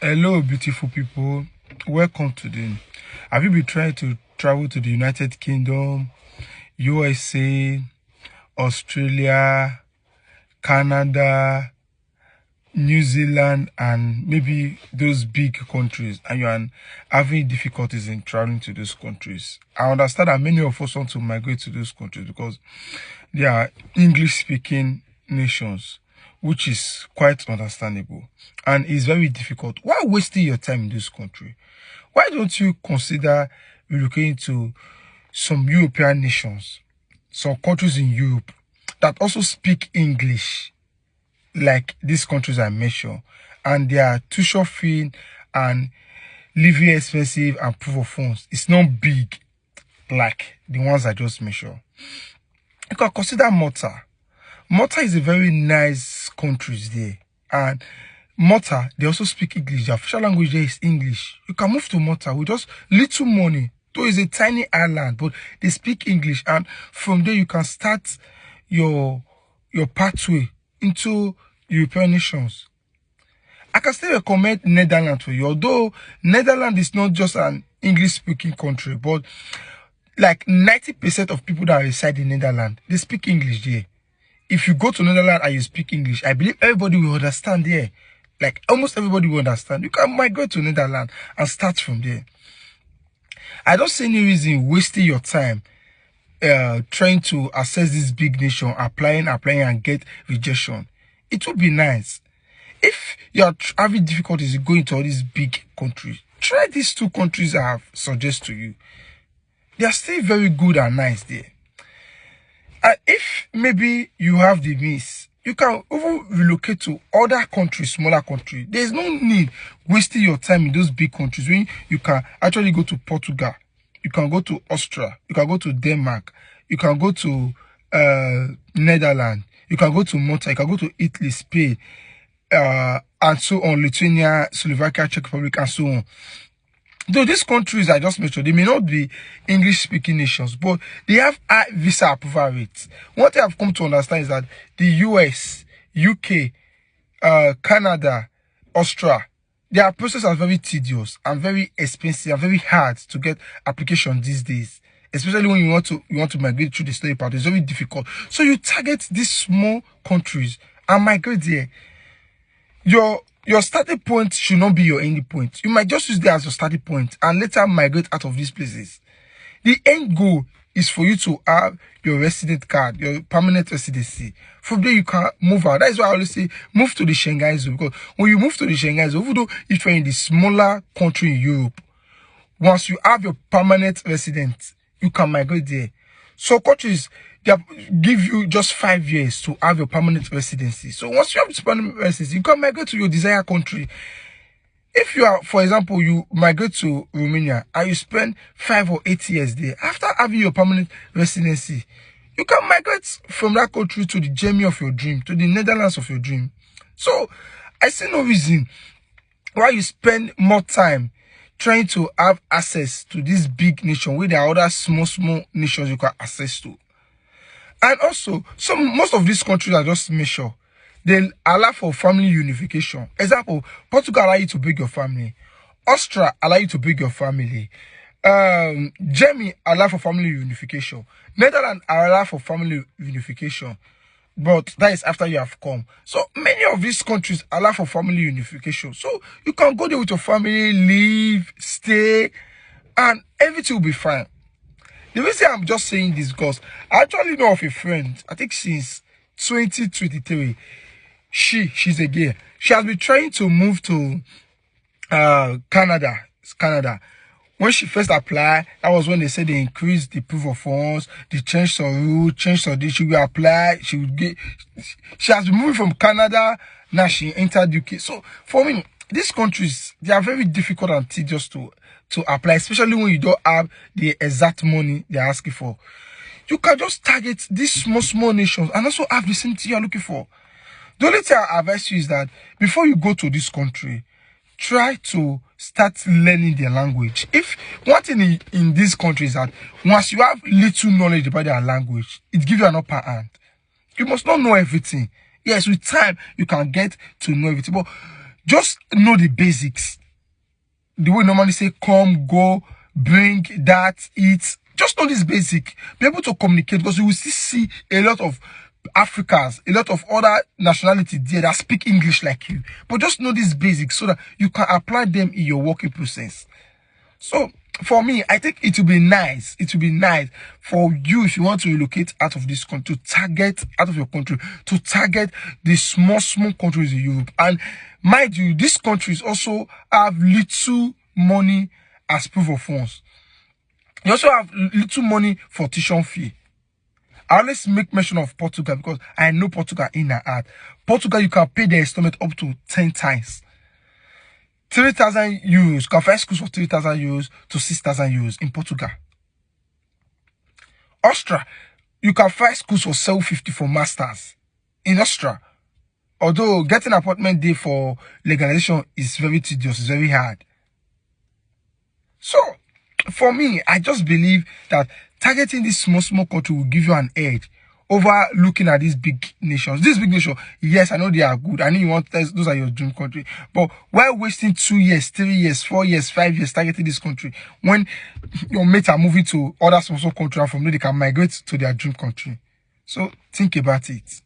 Hello, beautiful people. Welcome to the. Have you been trying to travel to the United Kingdom, USA, Australia, Canada, New Zealand, and maybe those big countries, and you are having difficulties in traveling to those countries? I understand that many of us want to migrate to those countries because they are English-speaking nations, which is quite understandable and is very difficult. Why wasting your time in this country? Why don't you consider relocating to some European nations, some countries in Europe that also speak English, like these countries I mentioned, and their tuition fee and living expensive and proof of funds it's not big like the ones I just mentioned. You can consider Malta. Malta is a very nice country there, and Malta, they also speak English. The official language there is English. You can move to Malta with just little money. Though it's a tiny island, but they speak English, and from there you can start your pathway into European nations. I can still recommend Netherlands for you, although Netherlands is not just an English-speaking country, but like 90% of people that reside in Netherlands, they speak English there. If you go to Netherlands and you speak English, I believe everybody will understand there. Like almost everybody will understand. You can migrate to Netherlands and start from there. I don't see any reason wasting your time trying to access this big nation, applying and get rejection. It would be nice. If you are having difficulties going to all these big countries, try these two countries I have suggested to you. They are still very good and nice there. And if maybe you have the means, you can even relocate to other countries, smaller countries. There's no need wasting your time in those big countries when you can actually go to Portugal. You can go to Austria. You can go to Denmark. You can go to Netherlands. You can go to Malta. You can go to Italy, Spain, and so on, Lithuania, Slovakia, Czech Republic, and so on. Though these countries I just mentioned, they may not be English-speaking nations, but they have high visa approval rates. What I have come to understand is that the US, UK, Canada, Australia, their process are very tedious and very expensive and very hard to get applications these days. Especially when you want to migrate through the study path, it's very difficult. So you target these small countries and migrate there. Your starting point should not be your ending point. You might just use that as your starting point and later migrate out of these places. The end goal is for you to have your resident card, your permanent residency. From there, you can move out. That is why I always say move to the Schengen zone. Because when you move to the Schengen zone, even though if you're in the smaller country in Europe, once you have your permanent residence, you can migrate there. So countries, they give you just 5 years to have your permanent residency. So once you have this permanent residency, you can migrate to your desired country. If you are, for example, you migrate to Romania and you spend 5 or 8 years there, after having your permanent residency, you can migrate from that country to the Germany of your dream, to the Netherlands of your dream. So I see no reason why you spend more time trying to have access to this big nation where there are other small nations you can access to. And also, most of these countries I just mentioned, they allow for family unification. Example, Portugal allow you to bring your family. Austria allow you to bring your family. Germany allow for family unification. Netherlands allow for family unification. But that is after you have come. So many of these countries allow for family unification. So you can go there with your family, live, stay, and everything will be fine. The reason I'm just saying this because I actually know of a friend, I think since 2023, she's a girl. She has been trying to move to Canada. When she first applied, that was when they said they increased the proof of funds, they changed some rules, changed some this. She will apply, she has been moving from Canada, now she entered UK. So for me, these countries, they are very difficult and tedious to apply, especially when you don't have the exact money they're asking for. You can just target these small nations and also have the same thing you're looking for. The only thing I advise you is that before you go to this country, try to start learning their language. If one thing in these countries is that once you have little knowledge about their language, it gives you an upper hand. You must not know everything. Yes, with time, you can get to know everything. But Just know the basics. The way we normally say come, go, bring, that, eat. Just know this basic. Be able to communicate, because you will still see a lot of Africans, a lot of other nationality there that speak English like you. But just know these basics so that you can apply them in your working process. So for me, I think it will be nice. It will be nice for you, if you want to relocate out of this country, to target out of your country, to target the small countries in Europe. And mind you, these countries also have little money as proof of funds. You also have little money for tuition fee. I always make mention of Portugal because I know Portugal in and out. Portugal, you can pay the installment up to 10 times. 3,000 euros. You can find schools for 3,000 euros to 6,000 euros in Portugal. Austria, you can find schools for 750 for masters in Austria. Although getting an apartment there for legalization is very tedious, it's very hard. So, for me, I just believe that targeting this small country will give you an edge over looking at these big nations. These big nations, yes, I know they are good. I know you want those are your dream country. But why wasting 2 years, 3 years, 4 years, 5 years targeting this country when your mates are moving to other small countries and from there they can migrate to their dream country? So think about it.